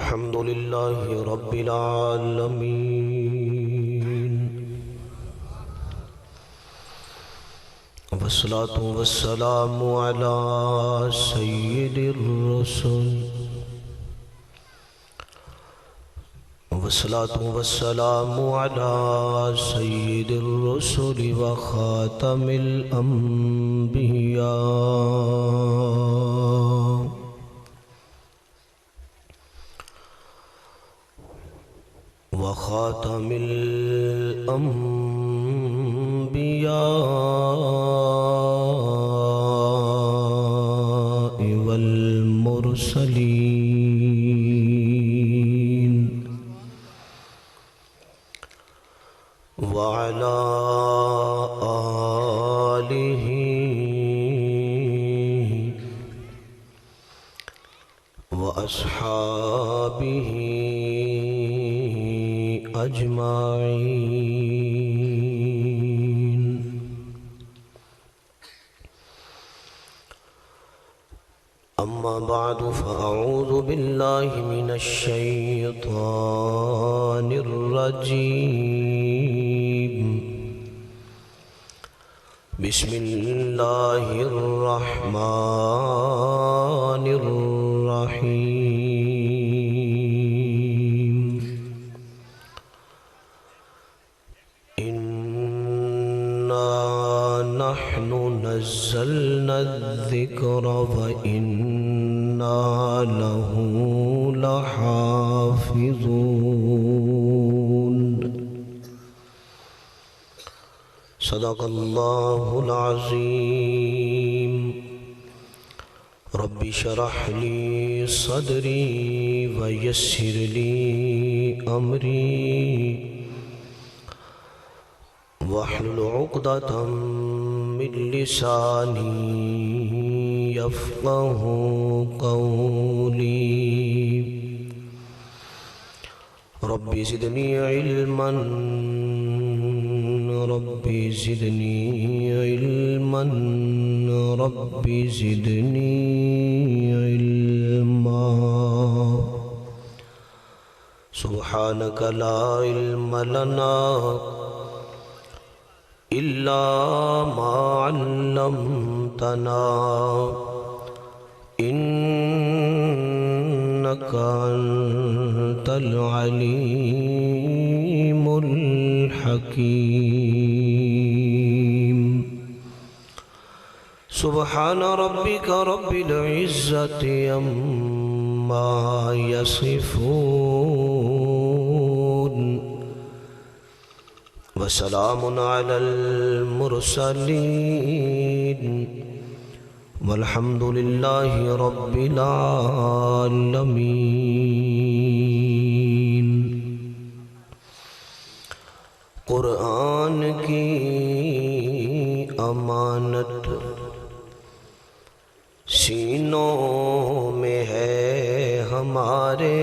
الحمد لله رب العالمين، والصلاة والسلام على سيد الرسل، والصلاة والسلام على سيد الرسل وخاتم الأنبياء، وخاتم الأنبياء والمرسلين، وعلى آله وأصحابه أجمعين. أما بعد فأعوذ بالله من الشيطان الرجيم. بسم الله الرحمن الرحيم. إنا نحن نزلنا الذكر وإنا له لحافظون. صدق الله العظيم. رب اشرح لي صدري ويسر لي أمري واحلل عقدة من لساني يفقه قولي. رب زدني علما، رب زدني علما، رب زدني علما. سبحانك لا علم لنا إلا ما علمتنا إنك أنت العليم الحكيم. سبحان ربك رب العزة عما يصفون، وسلام على المرسلين، والحمد لله رب العالمين. قرآن کی امانت سینوں میں ہے ہمارے،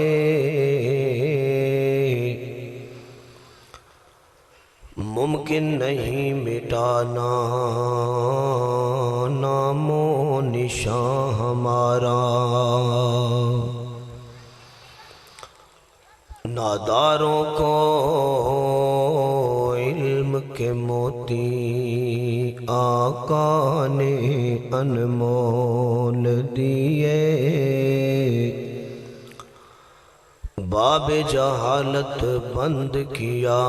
ممکن نہیں مٹانا نام و نشان ہمارا. ناداروں کو علم کے موتی آقا نے انمول دیے، باب جہالت بند کیا،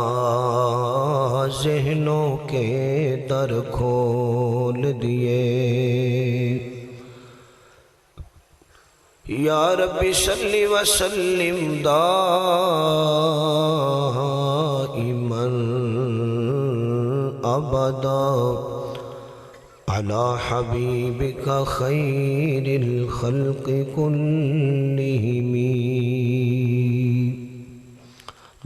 ذہنوں کے در کھول دیے. یا رب صلی وسلم دائما ابدا علی حبیبک خیر الخلق کلہم.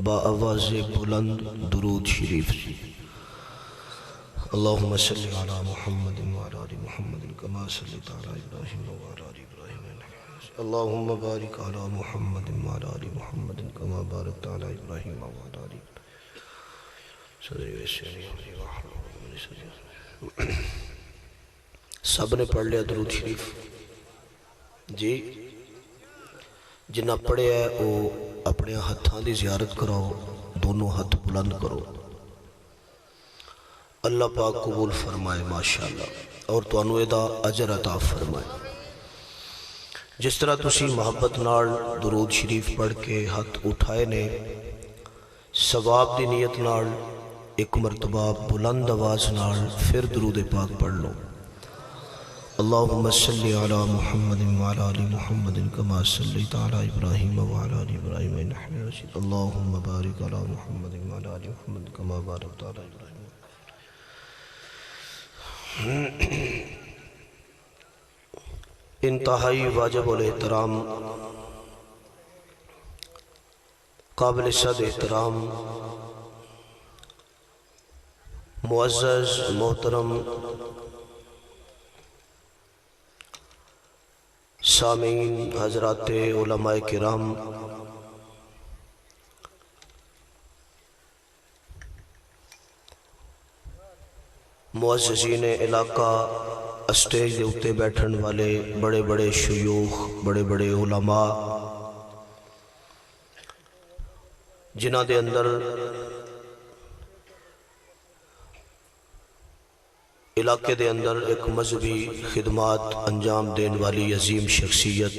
بآواز بلند درود شریف. اللہم صلی علی محمد وعلی آل محمد کما صلیت علی ابراہیم وعلی آل ابراہیم. اللہم بارک علی محمد وعلی آل محمد کما بارکت علی ابراہیم وعلی آل ابراہیم. سب نے پڑھ لیا درود شریف جی؟ جنہ پڑھیا ہے وہ اپنے ہاتھوں کی زیارت کراؤ، دونوں ہاتھ بلند کرو، اللہ پاک قبول فرمائے ماشاءاللہ، اور تانوں ادا اجر عطا فرمائے۔ جس طرح تسی محبت نال درود شریف پڑھ کے ہاتھ اٹھائے نے، ثواب دی نیت نال ایک مرتبہ بلند آواز نال پھر درود پاک پڑھ لو۔ اللہم صلی علی محمد وعلی آل محمد کما صلیت علی ابراہیم وعلی آل ابراہیم انک حمید مجید۔ اللہم بارک علی محمد وعلی آل محمد کما بارکت علی ابراہیم۔ انتہائی واجب الاحترام، قابل صد احترام، معزز محترم سامعین حضرات علماء کرام، معززین علاقہ، اسٹیج دے اتے بیٹھن والے بڑے بڑے شیوخ، بڑے بڑے علماء، جنہ دے اندر علاقے دے اندر ایک مذہبی خدمات انجام دین والی عظیم شخصیت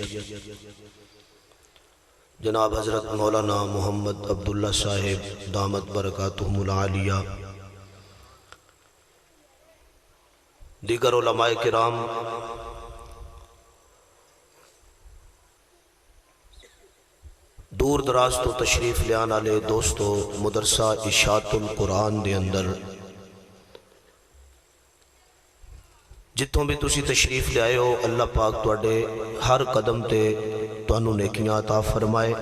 جناب حضرت مولانا محمد عبداللہ صاحب دامت برکاتہم العالیہ، دیگر علماء کرام، دور دراز تو تشریف لیان والے دوستو، مدرسہ اشاعت القرآن دے اندر جتوں بھی تسی تشریف لے آئے ہو، اللہ پاک تواڈے ہر قدم تے تانوں نیکیاں عطا فرمائے،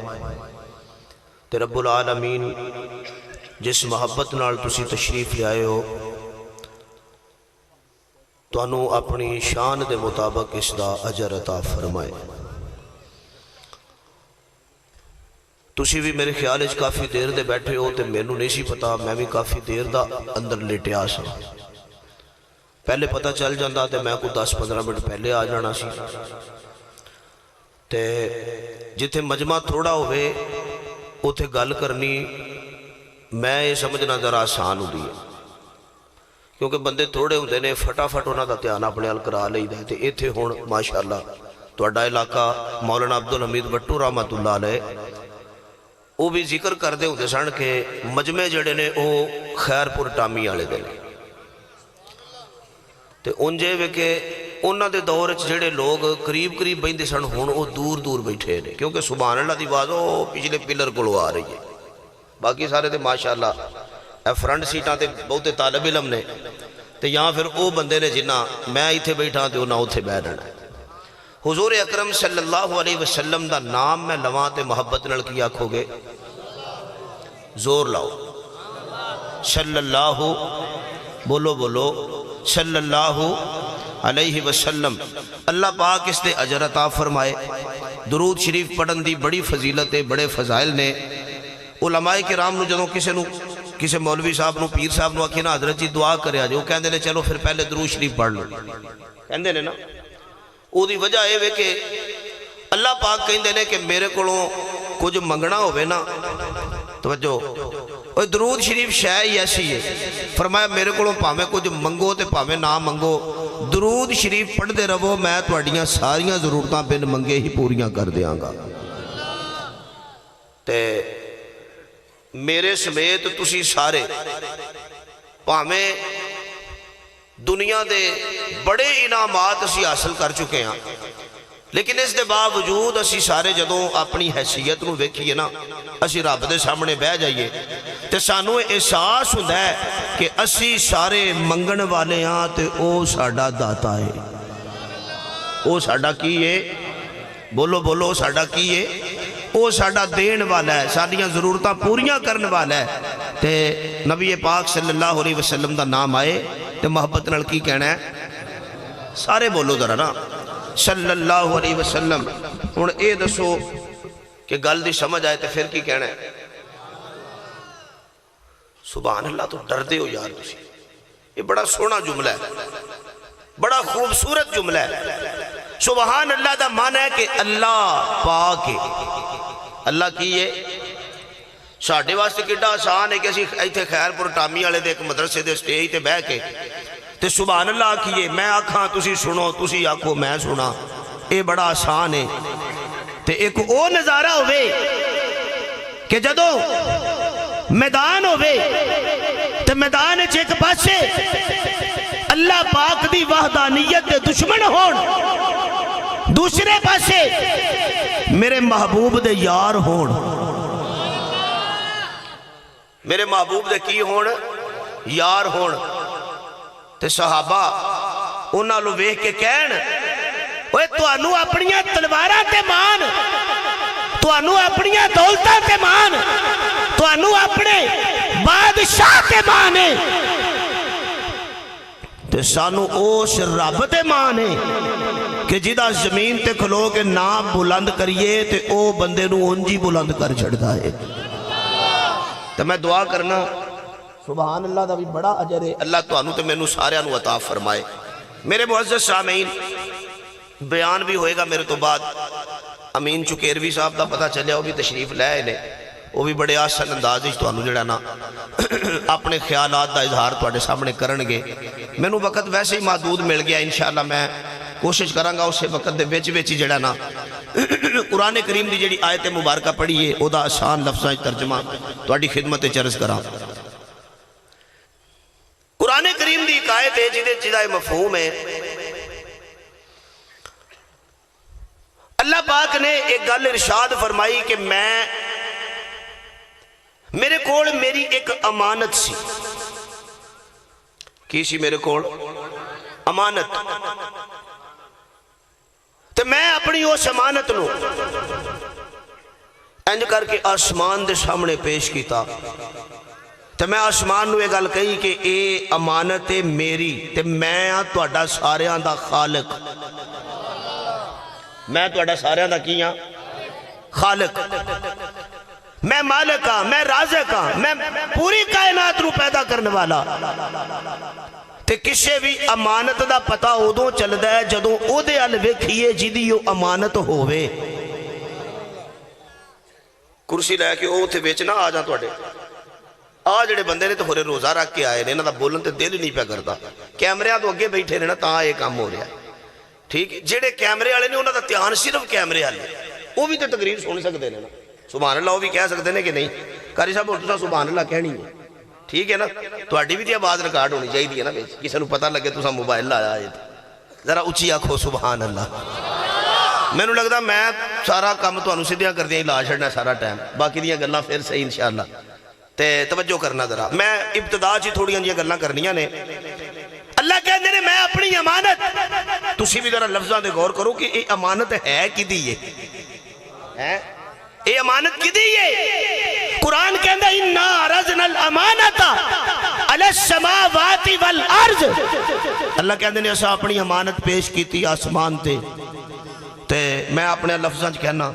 تے رب العالمین جس محبت نال تسی تشریف لے آئے ہو تانوں اپنی شان دے مطابق اس دا اجر عطا فرمائے۔ تسی بھی میرے خیال اچ کافی دیر دے بیٹھے ہو تے مینوں نہیں سی پتا، میں بھی کافی دیر دا اندر لیٹیا سا، پہلے پتہ چل جاندہ تے میں کو 10-15 منٹ پہلے آ جانا سی، تے جتھے مجمع تھوڑا ہوئے اتھے گل کرنی میں یہ سمجھنا ذرا آسان ہوندی ہے، کیونکہ بندے تھوڑے ہوندے نے فٹافٹ انہاں دا دھیان اپنے حل کرا لئیدا ہے، تے ایتھے ہون ماشاءاللہ تہاڈا علاقہ مولانا عبدالحمید بٹو رحمۃ اللہ علیہ وہ بھی ذکر کردے ہوندے سن کہ مجمع جڑے نے وہ خیر پور ٹامی والے دے نے، تے انجے وے کہ انہاں دے دور وچ جڑے لوگ قریب قریب بیندے سن ہن وہ دور دور بیٹھے نے، کیونکہ سبحان اللہ دی آواز وہ پچھلے پلر کولوں آ رہی ہے، باقی سارے تے ماشاءاللہ اے فرنٹ سیٹاں تے بہتے طالب علم نے، تے یہاں پھر او بندے نے جنہ میں ایتھے بیٹھا تے انہاں اتھے بیٹھ رہنا ہے۔ حضور اکرم صلی اللہ علیہ وسلم دا نام میں لواں تے محبت نال کی آکھو گے؟ زور لاؤ، صلی اللہ، بولو بولو صلی اللہ علیہ وسلم۔ اللہ پاک اس دے اجر عطا فرمائے۔ درود شریف پڑھن دی بڑی فضیلت ہے، بڑے فضائل نے۔ علماء کرام نو جدوں کسے مولوی صاحب نو، پیر صاحب نو آکھے نا حضرت جی دعا کریا جو، کہندے نے چلو پھر پہلے درود شریف پڑھ لو، کہندے نے نا، او دی وجہ اے وے کہ اللہ پاک کہندے نے کہ میرے کولوں کچھ منگنا ہوئے نا، توجہ، اور درود شریف شے ہی ایسی ہے، فرمایا میرے کولوں پاویں کچھ منگو تے پاویں نہ منگو، درود شریف پڑھ دے رہو، میں تہاڈیاں ساریاں ضرورتاں بن منگے ہی پوریاں کر دیاں گا۔ تے میرے سمیت تسی سارے پاویں دنیا دے بڑے انعامات اسی حاصل کر چکے ہیں، لیکن اس دے باوجود اسی سارے جدوں اپنی حیثیت نو ویکھیے نا، اسی رب دے سامنے بہ جائیے تے سانو احساس ہوندا ہے کہ اسی سارے منگن والے ہاں تے او ساڈا داتا ہے، او ساڈا کی ہے؟ بولو بولو، ساڈا کی ہے؟ او ساڈا دین والا ہے، ساڈیاں ضرورتاں پوریاں کرن والا ہے۔ تے نبی پاک صلی اللہ علیہ وسلم دا نام آئے تے محبت نال کی کہنا ہے؟ سارے بولو ذرا نا، صلی اللہ علیہ وسلم۔ ہن اے دسو کہ گل دی سمجھ آئے تے پھر کی کہنا ہے؟ سبحان اللہ، تو ڈر دے ہو یار تسی، یہ بڑا سونا جملہ ہے، بڑا خوبصورت جملہ ہے۔ سبحان اللہ دا معنی ہے کہ اللہ پاک ہے، اللہ کی ہے ساڈے واسطے کیڈا آسان ہے کہ اسی ایتھے خیرپور ٹامی والے دے ایک مدرسے دے سٹیج تے بہ کے تے سبحان اللہ آکھیے میں آکھاں تسی سنو تسی آکھو میں سنا اے بڑا آسان ہے تے ایک او نظارہ ہوئے کہ جدو میدان ہوئے تے میدان ایک پاسے اللہ پاک دی وحدانیت دے دشمن ہون دوسرے پاسے میرے محبوب دے یار ہون میرے محبوب دے کی ہون یار ہون تے صحابہ انہاں لو ویکھ کے کہن اوے تانوں اپنیاں تلواراں تے مان تانوں اپنیاں دولتاں تے مان تانوں اپنے بادشاہ تے مان ہے تے سانو اس رب تے مان ہے کہ جدہ زمین تے کھلو کے نام بلند کریے تے او بندے نو انجی بلند کر چھڑتا ہے تو میں دعا کرنا سبحان اللہ دا بھی بڑا اجر ہے اللہ تو انو تے میں نو سارے انو عطا فرمائے میرے معزز سامعین بیان بھی ہوئے گا میرے تو بعد امین چکیروی صاحب دا پتہ چلیا وہ بھی تشریف لے آئے وہ بھی بڑے آسان انداز ہی تو انو جڑا نا اپنے خیالات دا اظہار تو اڈے سامنے کرنگے میں نو وقت ویسے ہی محدود مل گیا انشاءاللہ میں کوشش کرانگا اسے وقت دے بیچ بیچی جڑا نا قرآن کریم دی جڑی آیت مبارکہ پڑھیے او دا آسان لفظاں ترجمہ تو اڈی خدمت چرز کرا قرآن کریم دی ایک آیت ہے جدہ مفہوم ہے اللہ پاک نے ایک گل ارشاد فرمائی کہ میرے کول میری ایک امانت سی کی سی میرے کول امانت تو میں اپنی اس امانت نو انج کر کے آسمان دے سامنے پیش کیتا تو میں آسمان نو یہ گل کہی کہ اے امانت میری تے میں تہاڈا ساریاں دا خالق میں تہاڈا ساریاں دا کیاں خالق میں مالک ہاں میں رازق ہاں میں پوری کائنات نو پیدا کرنے والا تے کسے بھی امانت دا پتہ ادوں چلدا ہے جدوں او دے ال ویکھیے جدی او امانت ہووے کرسی لے کے او تے وچ نہ آ جاں تواڈے آ جڑے بندے نے تے ہورے روزہ رکھ کے آئے نے انہاں دا بولن تے دل نہیں پیا کردا کیمرے تو اگے بیٹھے نے نا تاں یہ کام ہو رہا ہے ٹھیک ہے جڑے کیمرے والے نے انہاں دا دھیان صرف کیمرے والے او بھی تے تقریر سن سکدے نے نا سبحان اللہ وہ بھی کہہ سکتے ہیں کہ نہیں قاری صاحب تساں سبحان اللہ کہنی ہے ٹھیک ہے نا تہاڈی بھی تے آواز ریکارڈ ہونی چاہیے نا کسی نوں پتہ لگے تساں موبائل لایا ہے ذرا اچھی آکھو سبحان اللہ مینوں لگدا میں سارا کام تانوں سیدھیاں کردیاں لا چھڑنا سارا ٹائم باقی دیاں گلاں پھر صحیح انشاءاللہ تے توجہ کرنا ذرا میں ابتدا چ تھوڑیاں جیاں گلاں کرنیاں نے اللہ کہندے نے میں اپنی امانت تسی بھی ذرا لفظاں تے غور کرو کہ یہ امانت ہے کدی ہے اے امانت کی دی ہے قرآن کہندہ اِنَّا عَرَضْنَا الْأَمَانَةَ عَلَى السَّمَاوَاتِ وَالْأَرْضِ اللہ کہندے نے اسا اپنی امانت پیش کی تھی آسمان تے میں اپنے لفظاں کہنا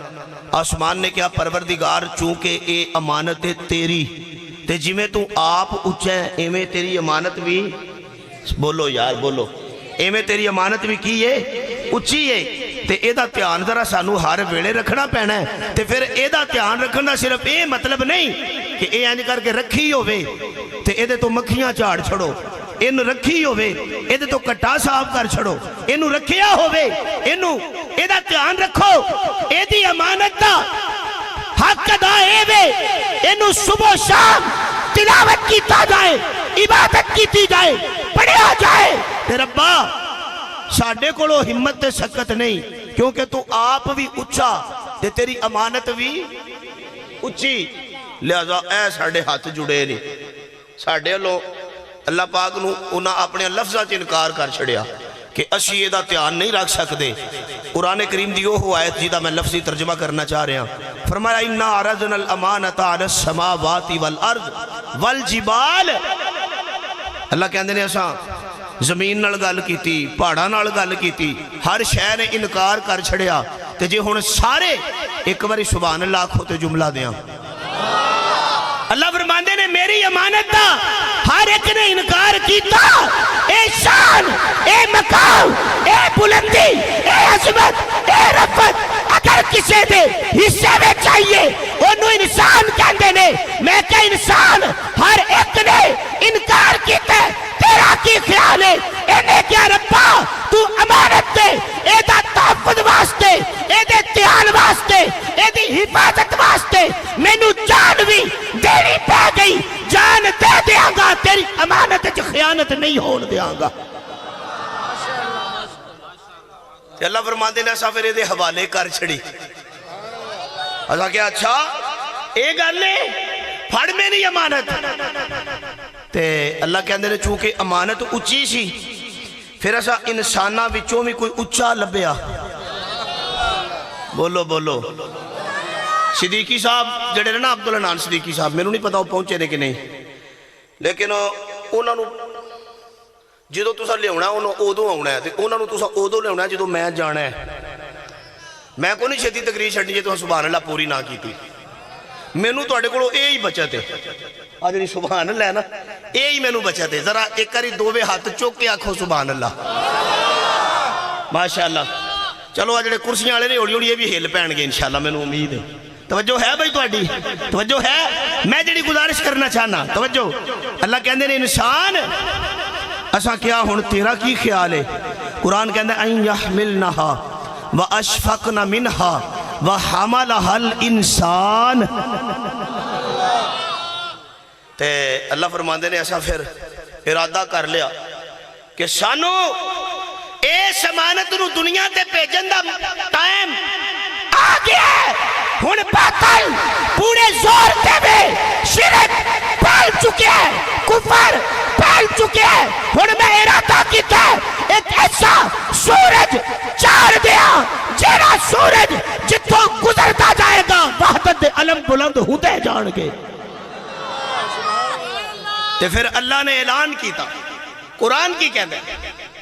آسمان نے کیا پروردگار چونکہ اے امانت تیری تے جی میں تو آپ اچھے ایمیں تیری امانت بھی بولو یار بولو ایمیں تیری امانت بھی کی ہے اچھی ہے تے اے دا تیان ذرا سانو ہر ویلے رکھنا پینا ہے تے پھر اے دا تیان رکھنا صرف اے مطلب نہیں کہ اے انج کر کے رکھی ہوئے تے اے دے تو مکھیاں چاڑ چھڑو انو رکھی ہوئے اے دے تو کٹا صاف کر چھڑو انو رکھیا ہوئے انو اے دا تیان رکھو اے دی امانت دا حق ادا اے وے انو صبح شام تلاوت کیتا جائے عبادت کیتی جائے پڑھیا جائے تے ربا ساڑھے کولو ہمت تے سکت نہیں کیونکہ تو آپ بھی اچھا تے تیری امانت بھی اچھی لہذا اے ساڑھے ہاتھ جڑے نہیں ساڑھے لو اللہ پاک نو انہاں اپنے لفظات انکار کر چھڑیا کہ اسی یہ دا تیان نہیں رکھ سکتے قرآن کریم دیو ہو آیت جیدہ میں لفظی ترجمہ کرنا چاہ رہے ہیں فرمایا اِنَّا عَرَضْنَا الْأَمَانَةَ عَلَى السَّمَاوَاتِ وَالْأَرْضِ وَالْجِبَالِ اللہ کہندے نے ایسا زمین نال گل کیتی پہاڑاں نال گل کیتی ہر شے نے انکار کر چھڑیا تے جے ہن سارے ایک باری سبحان اللہ آکھو تے جملہ دیاں اللہ فرماندے نے میری امانت دا ہر ایک نے انکار کیتا، اے شان، اے مقام، اے بلندی، اے عظمت، اے رفت اگر کسے دے حصے میں چاہیے انہوں انسان کہندے نے، میں کہ انسان ہر ایک نے انکار کیتا ہے، تیرا کی خیال ہے؟ انہیں کیا ربا تو امانت دے، اے دا تحفظ واسطے، اے دے تیان واسطے، اے دی حفاظت واسطے میں نو جان بھی دینی پہ گئی، جان دے دیاں گا، تیری امانت جو خیانت نہیں ہون دیاں گا۔ اللہ فرماتے ہیں ایسا پھر دے حوالے کر چھڑی، ایسا کیا اچھا ایک گالے پھڑ میں نہیں امانت تے اللہ کہندے نے چونکہ امانت اچھی سی پھر ایسا انسانہ بچوں میں کوئی اچھا لبیا، بولو بولو صدیقی صاحب جڑے نا عبدالعنان صدیقی صاحب میں نے نہیں پتا وہ پہنچے نے کہ نہیں، لیکن انہوں نے جدو تسا لے ہونا انہوں اودوں ہونا ہے انہوں نے تسا اودوں لے ہونا ہے جدو میں جانا ہے، میں کو نہیں چھتی تقریر چھڑنی جے تو سبحان اللہ پوری نہ کی تھی، میں نو تو اڑے کو اے ہی بچتے آج نہیں سبحان اللہ ہے نا، اے ہی میں نو بچتے ذرا ایک کری دووے ہاتھ چوک کے آنکھوں سبحان اللہ ماشاءاللہ۔ چلو آج جڑے کرسیاں آلے نہیں ہوڑی ہوڑی یہ بھی ہل پہن گے انشاءاللہ میں نو امید ہے، توجہ ہے بھائی توڑی توجہ ہے، میں جڑی گزارش کرنا چاہنا توجہ۔ اللہ کہندے نے انسان اسا کیا ہون تیرا کی خیال ہے؟ قرآن کہندے این یحملنہا واشفقن منہا وحملہا الانسان، تے اللہ فرماندے نے ایسا پھر ارادہ کر لیا کہ سانو اس امانت نو دنیا تے پیجن دا ٹائم آ گیا ہے، ہن باطل پورے زور دے میں شرک پھیل چکے ہیں، کفر پھیل چکے ہیں، ہن میں ارادہ کیتا ہے ایک ایسا سورج چار دیا جیڑا سورج جتوں گزرتا جائے گا وحدت دے علم بلند ہوتے جان گے۔ تے پھر اللہ نے اعلان کیتا، قرآن کی کہتے ہیں